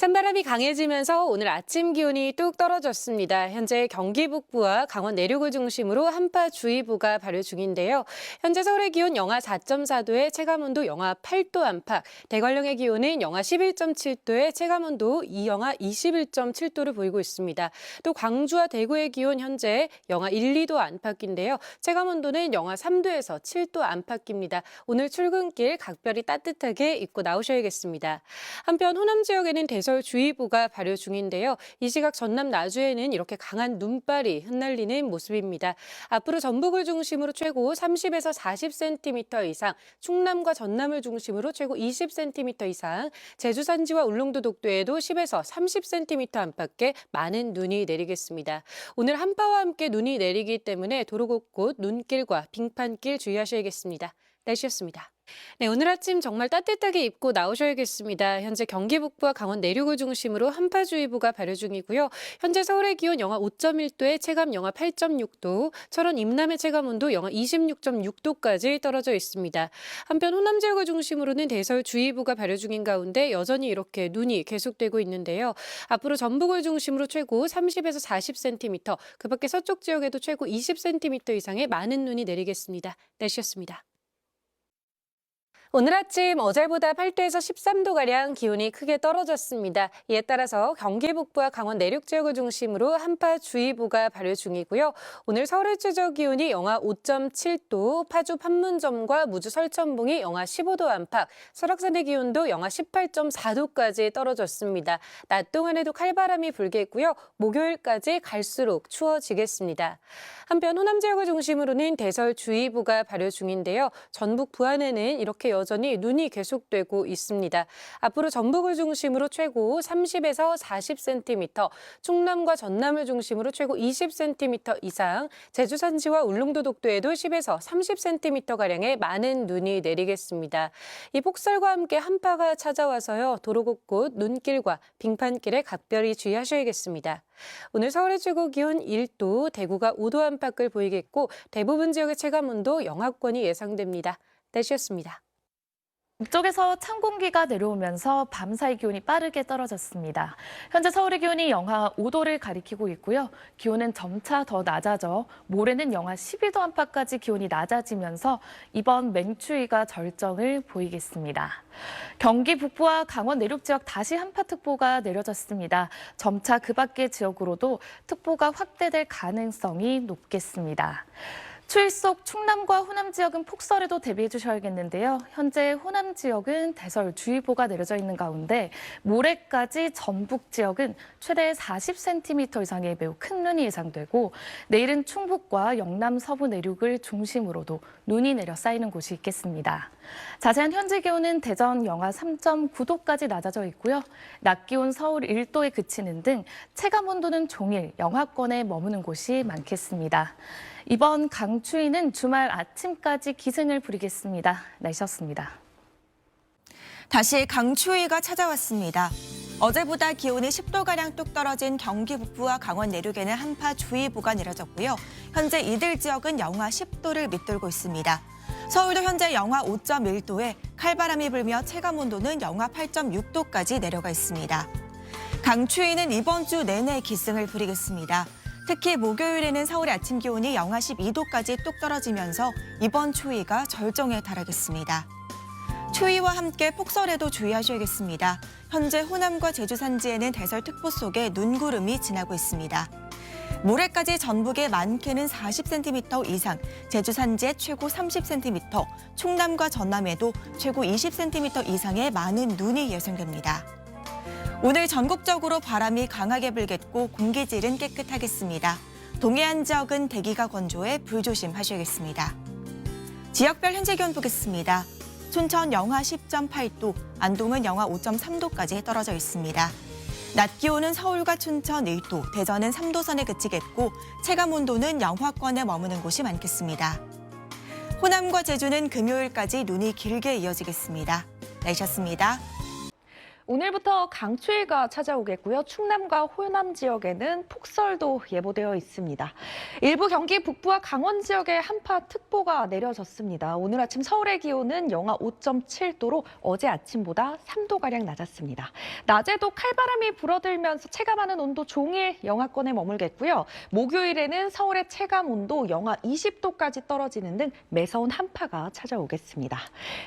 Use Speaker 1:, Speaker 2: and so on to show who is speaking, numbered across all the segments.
Speaker 1: 찬바람이 강해지면서 오늘 아침 기온이 뚝 떨어졌습니다. 현재 경기 북부와 강원 내륙을 중심으로 한파주의보가 발효 중인데요. 현재 서울의 기온 영하 4.4도에 체감온도 영하 8도 안팎, 대관령의 기온은 영하 11.7도에 체감온도 영하 21.7도를 보이고 있습니다. 또 광주와 대구의 기온 현재 영하 1, 2도 안팎인데요. 체감온도는 영하 3도에서 7도 안팎입니다. 오늘 출근길 각별히 따뜻하게 입고 나오셔야겠습니다. 한편 호남 지역에는 대설주의보가 발효 중인데요. 이 시각 전남 나주에는 이렇게 강한 눈발이 흩날리는 모습입니다. 앞으로 전북을 중심으로 최고 30에서 40cm 이상, 충남과 전남을 중심으로 최고 20cm 이상, 제주 산지와 울릉도 독도에도 10에서 30cm 안팎의 많은 눈이 내리겠습니다. 오늘 한파와 함께 눈이 내리기 때문에 도로 곳곳 눈길과 빙판길 주의하셔야겠습니다. 날씨였습니다. 네, 오늘 아침 정말 따뜻하게 입고 나오셔야겠습니다. 현재 경기 북부와 강원 내륙을 중심으로 한파주의보가 발효 중이고요. 현재 서울의 기온 영하 5.1도에 체감 영하 8.6도, 철원 임남의 체감온도 영하 26.6도까지 떨어져 있습니다. 한편 호남 지역을 중심으로는 대설주의보가 발효 중인 가운데 여전히 이렇게 눈이 계속되고 있는데요. 앞으로 전북을 중심으로 최고 30에서 40cm, 그 밖에 서쪽 지역에도 최고 20cm 이상의 많은 눈이 내리겠습니다. 날씨였습니다. 오늘 아침 어제보다 8도에서 13도가량 기온이 크게 떨어졌습니다. 이에 따라서 경기 북부와 강원 내륙 지역을 중심으로 한파주의보가 발효 중이고요. 오늘 서울의 최저 기온이 영하 5.7도, 파주 판문점과 무주 설천봉이 영하 15도 안팎, 설악산의 기온도 영하 18.4도까지 떨어졌습니다. 낮 동안에도 칼바람이 불겠고요. 목요일까지 갈수록 추워지겠습니다. 한편 호남 지역을 중심으로는 대설주의보가 발효 중인데요. 전북 부안에는 이렇게 여전히 눈이 계속되고 있습니다. 앞으로 전북을 중심으로 최고 30에서 40cm, 충남과 전남을 중심으로 최고 20cm 이상, 제주 산지와 울릉도 독도에도 10에서 30cm가량의 많은 눈이 내리겠습니다. 이 폭설과 함께 한파가 찾아와서요. 도로 곳곳 눈길과 빙판길에 각별히 주의하셔야겠습니다. 오늘 서울의 최고 기온 1도, 대구가 5도 안팎을 보이겠고 대부분 지역의 체감온도 영하권이 예상됩니다. 날씨였습니다.
Speaker 2: 북쪽에서 찬 공기가 내려오면서 밤사이 기온이 빠르게 떨어졌습니다. 현재 서울의 기온이 영하 5도를 가리키고 있고요. 기온은 점차 더 낮아져 모레는 영하 12도 안팎까지 기온이 낮아지면서 이번 맹추위가 절정을 보이겠습니다. 경기 북부와 강원 내륙 지역 다시 한파특보가 내려졌습니다. 점차 그 밖의 지역으로도 특보가 확대될 가능성이 높겠습니다. 추위 속 충남과 호남 지역은 폭설에도 대비해 주셔야겠는데요. 현재 호남 지역은 대설주의보가 내려져 있는 가운데 모레까지 전북 지역은 최대 40cm 이상의 매우 큰 눈이 예상되고 내일은 충북과 영남 서부 내륙을 중심으로도 눈이 내려 쌓이는 곳이 있겠습니다. 자세한 현재 기온은 대전 영하 3.9도까지 낮아져 있고요. 낮 기온 서울 1도에 그치는 등 체감 온도는 종일 영하권에 머무는 곳이 많겠습니다. 이번 강추위는 주말 아침까지 기승을 부리겠습니다. 날씨였습니다.
Speaker 3: 다시 강추위가 찾아왔습니다. 어제보다 기온이 10도가량 뚝 떨어진 경기 북부와 강원 내륙에는 한파주의보가 내려졌고요. 현재 이들 지역은 영하 10도를 밑돌고 있습니다. 서울도 현재 영하 5.1도에 칼바람이 불며 체감온도는 영하 8.6도까지 내려가 있습니다. 강추위는 이번 주 내내 기승을 부리겠습니다. 특히 목요일에는 서울의 아침 기온이 영하 12도까지 뚝 떨어지면서 이번 추위가 절정에 달하겠습니다. 추위와 함께 폭설에도 주의하셔야겠습니다. 현재 호남과 제주 산지에는 대설특보 속에 눈구름이 지나고 있습니다. 모레까지 전북에 많게는 40cm 이상, 제주 산지에 최고 30cm, 충남과 전남에도 최고 20cm 이상의 많은 눈이 예상됩니다. 오늘 전국적으로 바람이 강하게 불겠고 공기질은 깨끗하겠습니다. 동해안 지역은 대기가 건조해 불조심하셔야겠습니다. 지역별 현재 기온 보겠습니다. 춘천 영하 10.8도, 안동은 영하 5.3도까지 떨어져 있습니다. 낮 기온은 서울과 춘천 1도, 대전은 3도 선에 그치겠고 체감 온도는 영하권에 머무는 곳이 많겠습니다. 호남과 제주는 금요일까지 눈이 길게 이어지겠습니다. 날씨였습니다.
Speaker 4: 오늘부터 강추위가 찾아오겠고요. 충남과 호남 지역에는 폭설도 예보되어 있습니다. 일부 경기 북부와 강원 지역에 한파특보가 내려졌습니다. 오늘 아침 서울의 기온은 영하 5.7도로 어제 아침보다 3도가량 낮았습니다. 낮에도 칼바람이 불어들면서 체감하는 온도 종일 영하권에 머물겠고요. 목요일에는 서울의 체감 온도 영하 20도까지 떨어지는 등 매서운 한파가 찾아오겠습니다.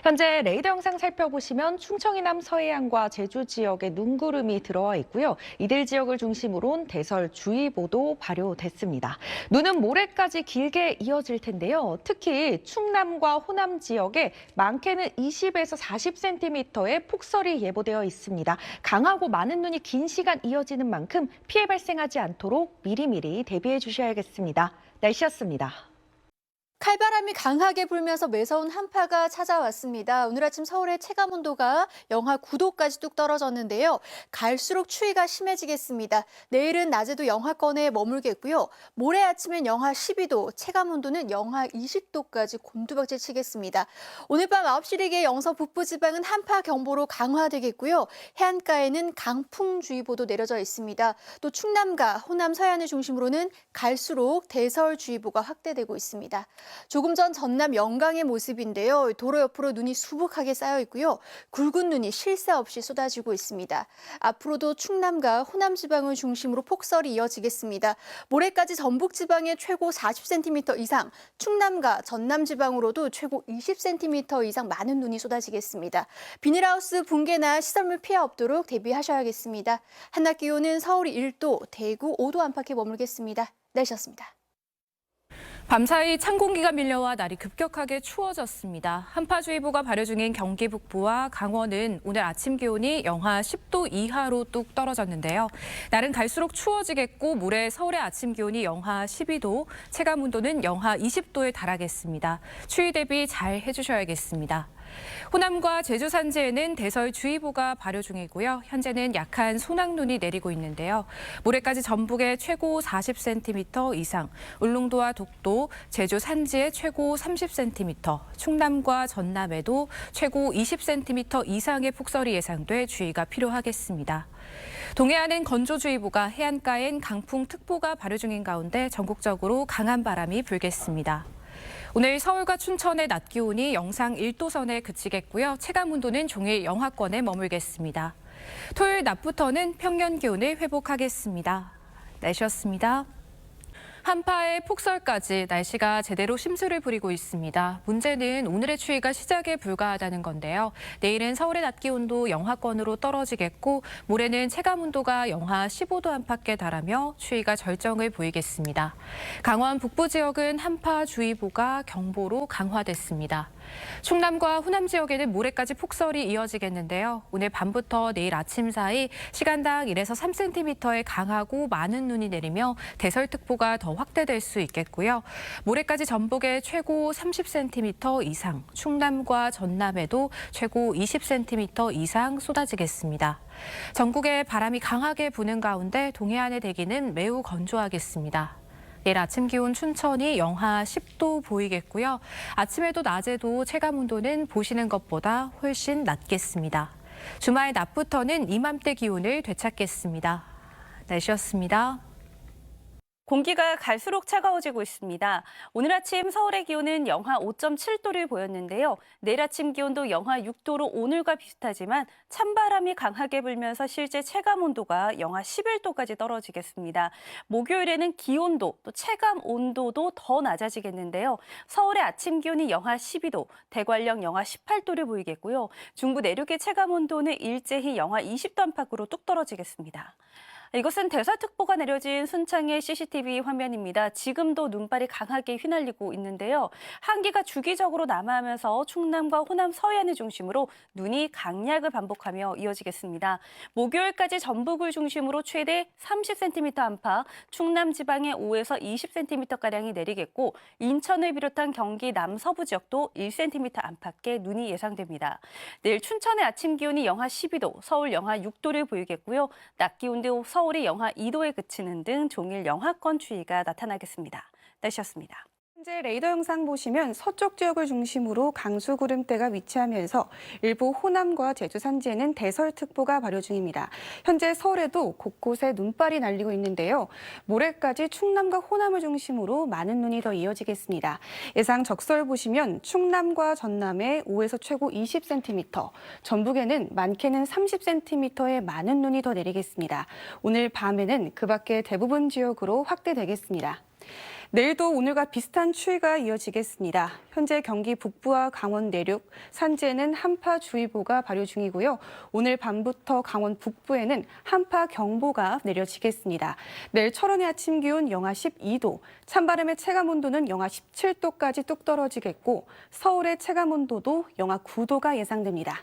Speaker 4: 현재 레이더 영상 살펴보시면 충청 이남 서해안과 제주 지역에 눈구름이 들어와 있고요. 이들 지역을 중심으로 대설주의보도 발효됐습니다. 눈은 모레까지 길게 이어질 텐데요. 특히 충남과 호남 지역에 많게는 20에서 40cm의 폭설이 예보되어 있습니다. 강하고 많은 눈이 긴 시간 이어지는 만큼 피해 발생하지 않도록 미리미리 대비해 주셔야겠습니다. 날씨였습니다.
Speaker 5: 칼바람이 강하게 불면서 매서운 한파가 찾아왔습니다. 오늘 아침 서울의 체감 온도가 영하 9도까지 뚝 떨어졌는데요. 갈수록 추위가 심해지겠습니다. 내일은 낮에도 영하권에 머물겠고요. 모레 아침엔 영하 12도, 체감 온도는 영하 20도까지 곤두박질 치겠습니다. 오늘 밤 9시 대기 영서 북부 지방은 한파 경보로 강화되겠고요. 해안가에는 강풍주의보도 내려져 있습니다. 또 충남과 호남 서해안을 중심으로는 갈수록 대설주의보가 확대되고 있습니다. 조금 전 전남 영광의 모습인데요. 도로 옆으로 눈이 수북하게 쌓여 있고요. 굵은 눈이 쉴 새 없이 쏟아지고 있습니다. 앞으로도 충남과 호남 지방을 중심으로 폭설이 이어지겠습니다. 모레까지 전북 지방에 최고 40cm 이상, 충남과 전남 지방으로도 최고 20cm 이상 많은 눈이 쏟아지겠습니다. 비닐하우스 붕괴나 시설물 피해 없도록 대비하셔야겠습니다. 한낮 기온은 서울이 1도, 대구 5도 안팎에 머물겠습니다. 날씨였습니다.
Speaker 6: 밤사이 찬 공기가 밀려와 날이 급격하게 추워졌습니다. 한파주의보가 발효 중인 경기 북부와 강원은 오늘 아침 기온이 영하 10도 이하로 뚝 떨어졌는데요. 날은 갈수록 추워지겠고 모레 서울의 아침 기온이 영하 12도, 체감 온도는 영하 20도에 달하겠습니다. 추위 대비 잘 해주셔야겠습니다. 호남과 제주 산지에는 대설주의보가 발효 중이고요. 현재는 약한 소낙눈이 내리고 있는데요. 모레까지 전북에 최고 40cm 이상, 울릉도와 독도, 제주 산지에 최고 30cm, 충남과 전남에도 최고 20cm 이상의 폭설이 예상돼 주의가 필요하겠습니다. 동해안은 건조주의보가, 해안가엔 강풍특보가 발효 중인 가운데 전국적으로 강한 바람이 불겠습니다. 오늘 서울과 춘천의 낮 기온이 영상 1도 선에 그치겠고요. 체감 온도는 종일 영하권에 머물겠습니다. 토요일 낮부터는 평년 기온을 회복하겠습니다. 날씨였습니다. 한파에 폭설까지 날씨가 제대로 심수를 부리고 있습니다. 문제는 오늘의 추위가 시작에 불과하다는 건데요. 내일은 서울의 낮 기온도 영하권으로 떨어지겠고 모레는 체감 온도가 영하 15도 안팎에 달하며 추위가 절정을 보이겠습니다. 강원 북부 지역은 한파주의보가 경보로 강화됐습니다. 충남과 호남 지역에는 모레까지 폭설이 이어지겠는데요. 오늘 밤부터 내일 아침 사이 시간당 1에서 3cm의 강하고 많은 눈이 내리며 대설특보가 더 확대될 수 있겠고요. 모레까지 전북에 최고 30cm 이상, 충남과 전남에도 최고 20cm 이상 쏟아지겠습니다. 전국에 바람이 강하게 부는 가운데 동해안의 대기는 매우 건조하겠습니다. 내일 아침 기온 춘천이 영하 10도 보이겠고요. 아침에도 낮에도 체감 온도는 보시는 것보다 훨씬 낮겠습니다. 주말 낮부터는 이맘때 기온을 되찾겠습니다. 날씨였습니다.
Speaker 7: 공기가 갈수록 차가워지고 있습니다. 오늘 아침 서울의 기온은 영하 5.7도를 보였는데요. 내일 아침 기온도 영하 6도로 오늘과 비슷하지만 찬바람이 강하게 불면서 실제 체감 온도가 영하 11도까지 떨어지겠습니다. 목요일에는 기온도 또 체감 온도도 더 낮아지겠는데요. 서울의 아침 기온이 영하 12도, 대관령 영하 18도를 보이겠고요. 중부 내륙의 체감 온도는 일제히 영하 20도 안팎으로 뚝 떨어지겠습니다. 이것은 대설특보가 내려진 순창의 CCTV 화면입니다. 지금도 눈발이 강하게 휘날리고 있는데요. 한기가 주기적으로 남하하면서 충남과 호남 서해안을 중심으로 눈이 강약을 반복하며 이어지겠습니다. 목요일까지 전북을 중심으로 최대 30cm 안팎, 충남 지방에 5에서 20cm가량이 내리겠고 인천을 비롯한 경기 남서부 지역도 1cm 안팎의 눈이 예상됩니다. 내일 춘천의 아침 기온이 영하 12도, 서울 영하 6도를 보이겠고요. 낮 기온도 서울이 영하 2도에 그치는 등 종일 영하권 추위가 나타나겠습니다. 날씨였습니다.
Speaker 8: 현재 레이더 영상 보시면 서쪽 지역을 중심으로 강수 구름대가 위치하면서 일부 호남과 제주 산지에는 대설특보가 발효 중입니다. 현재 서울에도 곳곳에 눈발이 날리고 있는데요. 모레까지 충남과 호남을 중심으로 많은 눈이 더 이어지겠습니다. 예상 적설 보시면 충남과 전남에 5에서 최고 20cm, 전북에는 많게는 30cm의 많은 눈이 더 내리겠습니다. 오늘 밤에는 그 밖에 대부분 지역으로 확대되겠습니다. 내일도 오늘과 비슷한 추위가 이어지겠습니다. 현재 경기 북부와 강원 내륙, 산지에는 한파주의보가 발효 중이고요. 오늘 밤부터 강원 북부에는 한파경보가 내려지겠습니다. 내일 철원의 아침 기온 영하 12도, 찬바람의 체감온도는 영하 17도까지 뚝 떨어지겠고 서울의 체감온도도 영하 9도가 예상됩니다.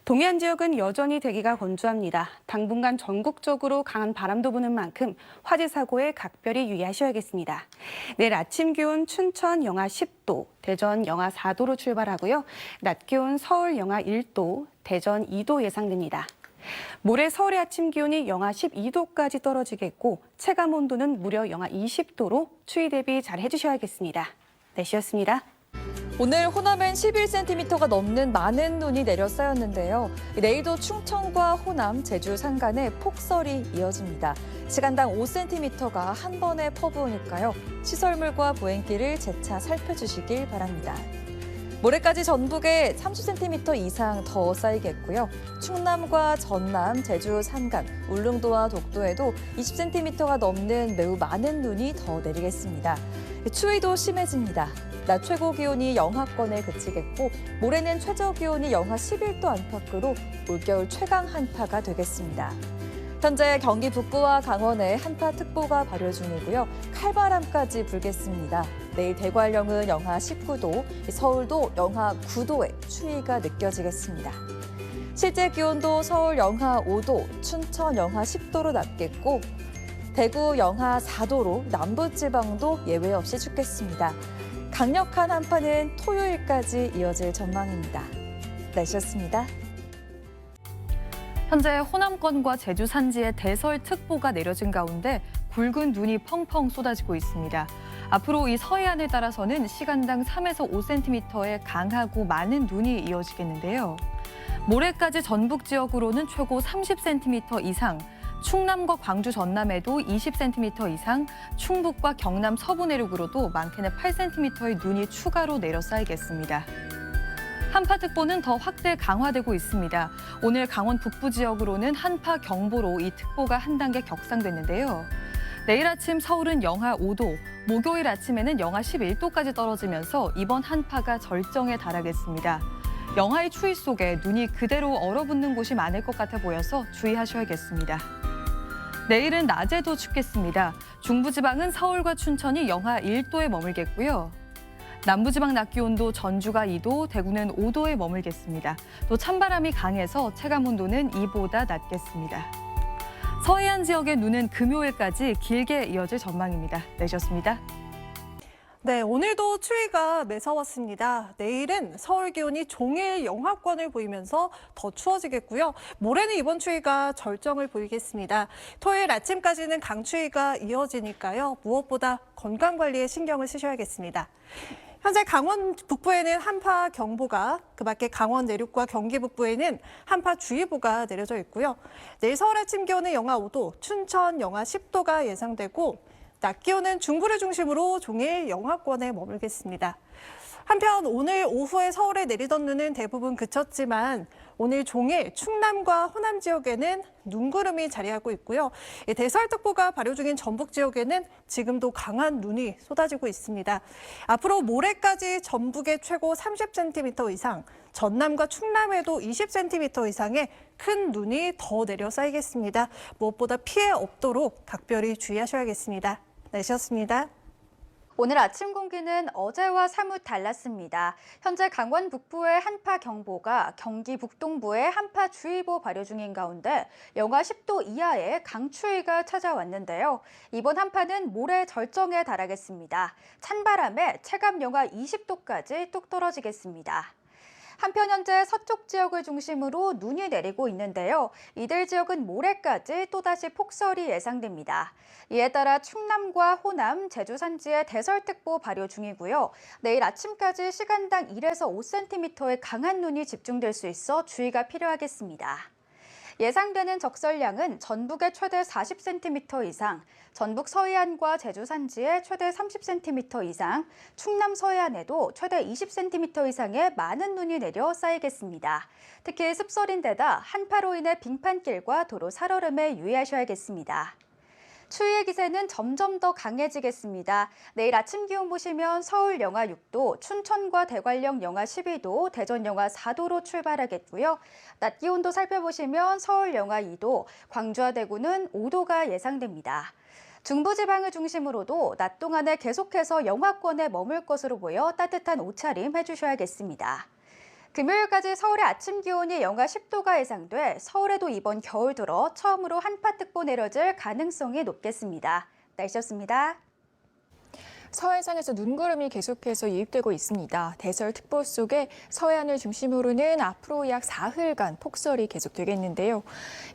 Speaker 8: 동해안 지역은 여전히 대기가 건조합니다. 당분간 전국적으로 강한 바람도 부는 만큼 화재 사고에 각별히 유의하셔야겠습니다. 내일 아침 기온 춘천 영하 10도, 대전 영하 4도로 출발하고요. 낮 기온 서울 영하 1도, 대전 2도 예상됩니다. 모레 서울의 아침 기온이 영하 12도까지 떨어지겠고 체감 온도는 무려 영하 20도로 추위 대비 잘 해주셔야겠습니다. 날씨였습니다.
Speaker 9: 오늘 호남엔 11cm가 넘는 많은 눈이 내려 쌓였는데요. 내일도 충청과 호남, 제주 산간에 폭설이 이어집니다. 시간당 5cm가 한 번에 퍼부으니까요. 시설물과 보행길을 재차 살펴주시길 바랍니다. 모레까지 전북에 30cm 이상 더 쌓이겠고요. 충남과 전남, 제주 산간, 울릉도와 독도에도 20cm가 넘는 매우 많은 눈이 더 내리겠습니다. 추위도 심해집니다. 낮 최고 기온이 영하권에 그치겠고 모레는 최저 기온이 영하 11도 안팎으로 올겨울 최강 한파가 되겠습니다. 현재 경기 북부와 강원에 한파특보가 발효 중이고요. 칼바람까지 불겠습니다. 내일 대관령은 영하 19도, 서울도 영하 9도의 추위가 느껴지겠습니다. 실제 기온도 서울 영하 5도, 춘천 영하 10도로 낮겠고 대구 영하 4도로 남부지방도 예외 없이 춥겠습니다. 강력한 한파는 토요일까지 이어질 전망입니다. 날씨였습니다.
Speaker 2: 현재 호남권과 제주 산지에 대설특보가 내려진 가운데 굵은 눈이 펑펑 쏟아지고 있습니다. 앞으로 이 서해안을 따라서는 시간당 3에서 5cm의 강하고 많은 눈이 이어지겠는데요. 모레까지 전북 지역으로는 최고 30cm 이상, 충남과 광주 전남에도 20cm 이상, 충북과 경남 서부 내륙으로도 많게는 8cm의 눈이 추가로 내려 쌓이겠습니다. 한파특보는 더 확대 강화되고 있습니다. 오늘 강원 북부 지역으로는 한파경보로 이 특보가 한 단계 격상됐는데요. 내일 아침 서울은 영하 5도, 목요일 아침에는 영하 11도까지 떨어지면서 이번 한파가 절정에 달하겠습니다. 영하의 추위 속에 눈이 그대로 얼어붙는 곳이 많을 것 같아 보여서 주의하셔야겠습니다. 내일은 낮에도 춥겠습니다. 중부지방은 서울과 춘천이 영하 1도에 머물겠고요. 남부지방 낮 기온도 전주가 2도, 대구는 5도에 머물겠습니다. 또 찬바람이 강해서 체감온도는 2보다 낮겠습니다. 서해안 지역의 눈은 금요일까지 길게 이어질 전망입니다. 내셨습니다.
Speaker 10: 네, 오늘도 추위가 매서웠습니다. 내일은 서울 기온이 종일 영하권을 보이면서 더 추워지겠고요. 모레는 이번 추위가 절정을 보이겠습니다. 토요일 아침까지는 강추위가 이어지니까요. 무엇보다 건강관리에 신경을 쓰셔야겠습니다. 현재 강원 북부에는 한파경보가, 그밖에 강원 내륙과 경기 북부에는 한파주의보가 내려져 있고요. 내일 서울 아침 기온은 영하 5도, 춘천 영하 10도가 예상되고 낮 기온은 중부를 중심으로 종일 영하권에 머물겠습니다. 한편 오늘 오후에 서울에 내리던 눈은 대부분 그쳤지만 오늘 종일 충남과 호남 지역에는 눈구름이 자리하고 있고요. 대설특보가 발효 중인 전북 지역에는 지금도 강한 눈이 쏟아지고 있습니다. 앞으로 모레까지 전북에 최고 30cm 이상, 전남과 충남에도 20cm 이상의 큰 눈이 더 내려 쌓이겠습니다. 무엇보다 피해 없도록 각별히 주의하셔야겠습니다. 날씨였습니다.
Speaker 11: 오늘 아침 공기는 어제와 사뭇 달랐습니다. 현재 강원 북부의 한파경보가 경기 북동부에 한파주의보 발효 중인 가운데 영하 10도 이하의 강추위가 찾아왔는데요. 이번 한파는 모레 절정에 달하겠습니다. 찬바람에 체감 영하 20도까지 뚝 떨어지겠습니다. 한편 현재 서쪽 지역을 중심으로 눈이 내리고 있는데요. 이들 지역은 모레까지 또다시 폭설이 예상됩니다. 이에 따라 충남과 호남, 제주 산지에 대설특보 발효 중이고요. 내일 아침까지 시간당 1에서 5cm의 강한 눈이 집중될 수 있어 주의가 필요하겠습니다. 예상되는 적설량은 전북에 최대 40cm 이상, 전북 서해안과 제주 산지에 최대 30cm 이상, 충남 서해안에도 최대 20cm 이상의 많은 눈이 내려 쌓이겠습니다. 특히 습설인데다 한파로 인해 빙판길과 도로 살얼음에 유의하셔야겠습니다. 추위의 기세는 점점 더 강해지겠습니다. 내일 아침 기온 보시면 서울 영하 6도, 춘천과 대관령 영하 12도, 대전 영하 4도로 출발하겠고요. 낮 기온도 살펴보시면 서울 영하 2도, 광주와 대구는 5도가 예상됩니다. 중부지방을 중심으로도 낮 동안에 계속해서 영하권에 머물 것으로 보여 따뜻한 옷차림 해주셔야겠습니다. 금요일까지 서울의 아침 기온이 영하 10도가 예상돼 서울에도 이번 겨울 들어 처음으로 한파특보 내려질 가능성이 높겠습니다. 날씨였습니다.
Speaker 12: 서해상에서 눈구름이 계속해서 유입되고 있습니다. 대설특보 속에 서해안을 중심으로는 앞으로 약 사흘간 폭설이 계속되겠는데요.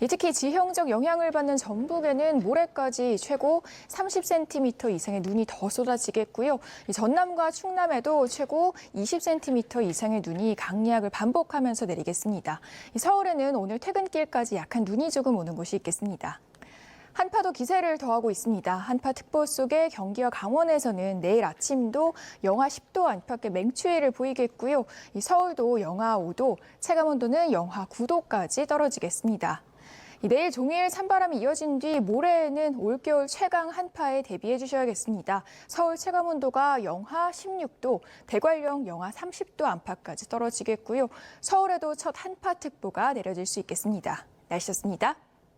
Speaker 12: 특히 지형적 영향을 받는 전북에는 모레까지 최고 30cm 이상의 눈이 더 쏟아지겠고요. 전남과 충남에도 최고 20cm 이상의 눈이 강약을 반복하면서 내리겠습니다. 서울에는 오늘 퇴근길까지 약한 눈이 조금 오는 곳이 있겠습니다. 한파도 기세를 더하고 있습니다. 한파특보 속에 경기와 강원에서는 내일 아침도 영하 10도 안팎의 맹추위를 보이겠고요. 서울도 영하 5도, 체감온도는 영하 9도까지 떨어지겠습니다. 내일 종일 찬바람이 이어진 뒤 모레에는 올겨울 최강 한파에 대비해 주셔야겠습니다. 서울 체감온도가 영하 16도, 대관령 영하 30도 안팎까지 떨어지겠고요. 서울에도 첫 한파특보가 내려질 수 있겠습니다. 날씨였습니다.